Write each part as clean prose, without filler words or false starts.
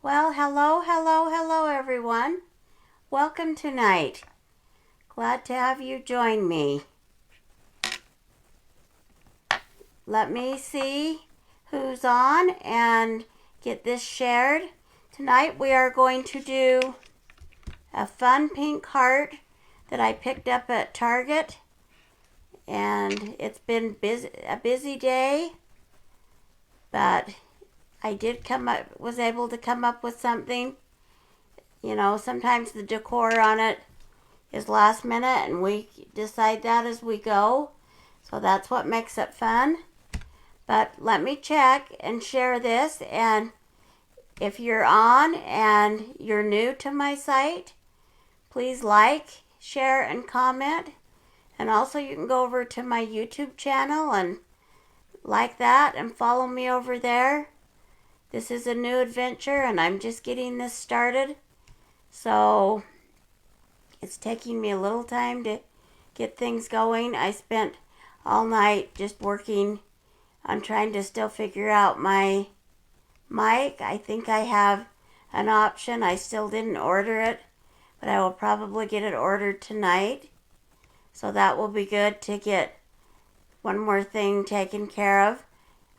Well, hello everyone. Welcome tonight. Glad to have you join me. Let me see who's on and get this shared. Tonight we are going to do a fun pink heart that I picked up at Target. And it's been a busy day, but I was able to come up with something. You know, sometimes the decor on it is last minute and we decide that as we go. So that's what makes it fun. But let me check and share this. And if you're on and you're new to my site, please like, share, and comment. And also you can go over to my YouTube channel and like that and follow me over there. This is a new adventure and I'm just getting this started. So it's taking me a little time to get things going. I spent all night just working on trying to still figure out my mic. I think I have an option. I still didn't order it, but I will probably get it ordered tonight. So that will be good to get one more thing taken care of.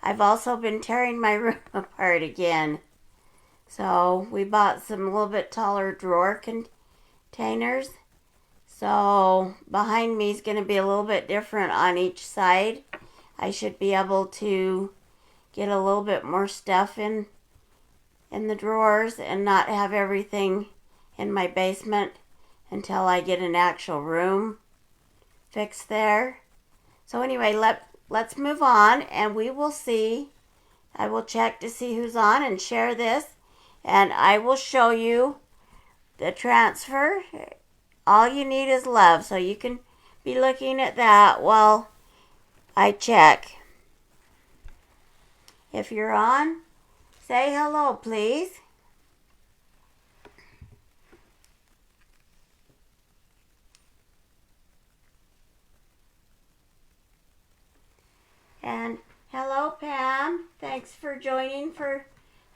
I've also been tearing my room apart again. So we bought some a little bit taller drawer containers. So behind me is going to be a little bit different on each side. I should be able to get a little bit more stuff in the drawers and not have everything in my basement until I get an actual room fixed there. So anyway, let's move on and we will see. I will check to see who's on and share this. And I will show you the transfer. All you need is love. So you can be looking at that while I check. If you're on, say hello, please. And hello, Pam. Thanks for joining for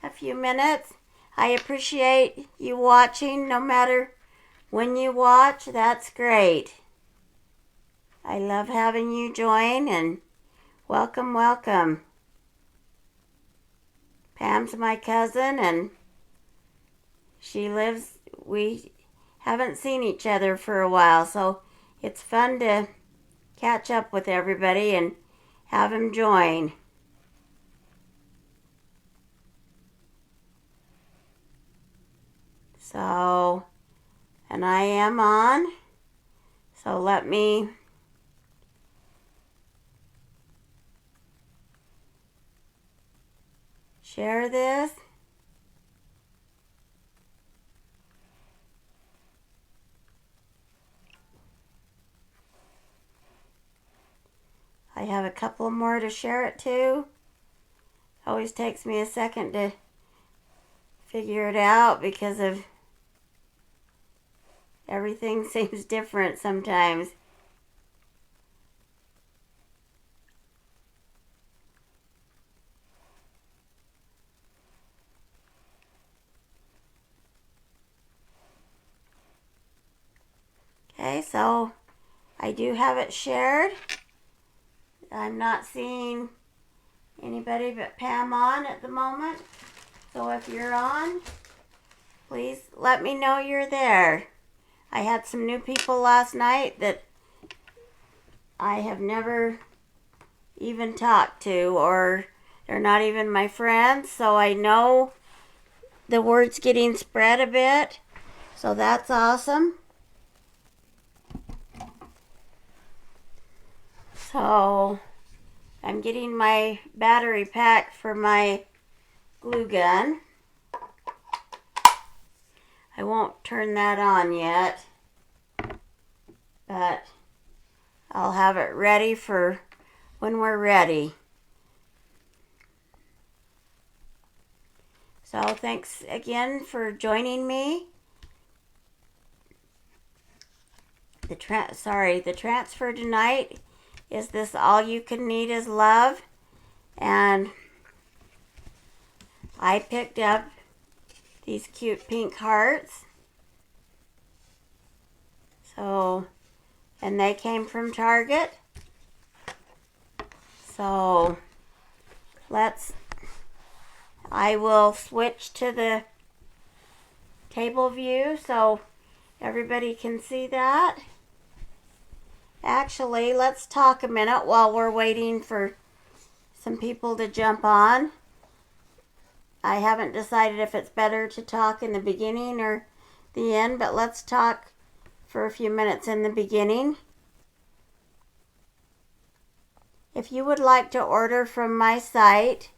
a few minutes. I appreciate you watching no matter when you watch. That's great. I love having you join and welcome, welcome. Pam's my cousin and we haven't seen each other for a while, so it's fun to catch up with everybody and have him join. So, and I am on. So let me share this. I have a couple more to share it to. Always takes me a second to figure it out because of everything seems different sometimes. Okay, so I do have it shared. I'm not seeing anybody but Pam on at the moment. So if you're on, please let me know you're there. I had some new people last night that I have never even talked to, or they're not even my friends, so I know the word's getting spread a bit, so that's awesome. So I'm getting my battery pack for my glue gun. I won't turn that on yet, but I'll have it ready for when we're ready. So thanks again for joining me. The transfer tonight is this All You Can Need Is Love. And I picked up these cute pink hearts. So, and they came from Target. So, I will switch to the table view so everybody can see that. Actually, let's talk a minute while we're waiting for some people to jump on. I haven't decided if it's better to talk in the beginning or the end, but let's talk for a few minutes in the beginning. If you would like to order from my site,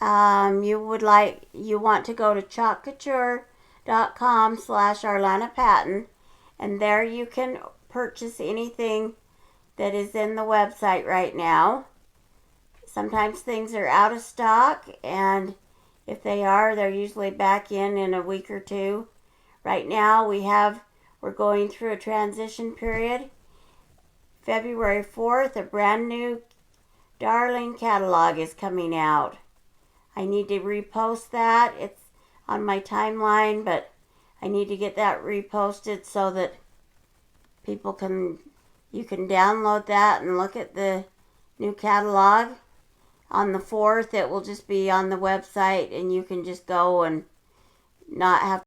you want to go to couture.com/ArlanaPatton, and there you can purchase anything that is in the website right now. Sometimes things are out of stock, and if they are, they're usually back in a week or two. Right now we're going through a transition period. February 4th, a brand new darling catalog is coming out. I need to repost that. It's on my timeline, but I need to get that reposted so that you can download that and look at the new catalog. On the 4th, it will just be on the website, and you can just go and not have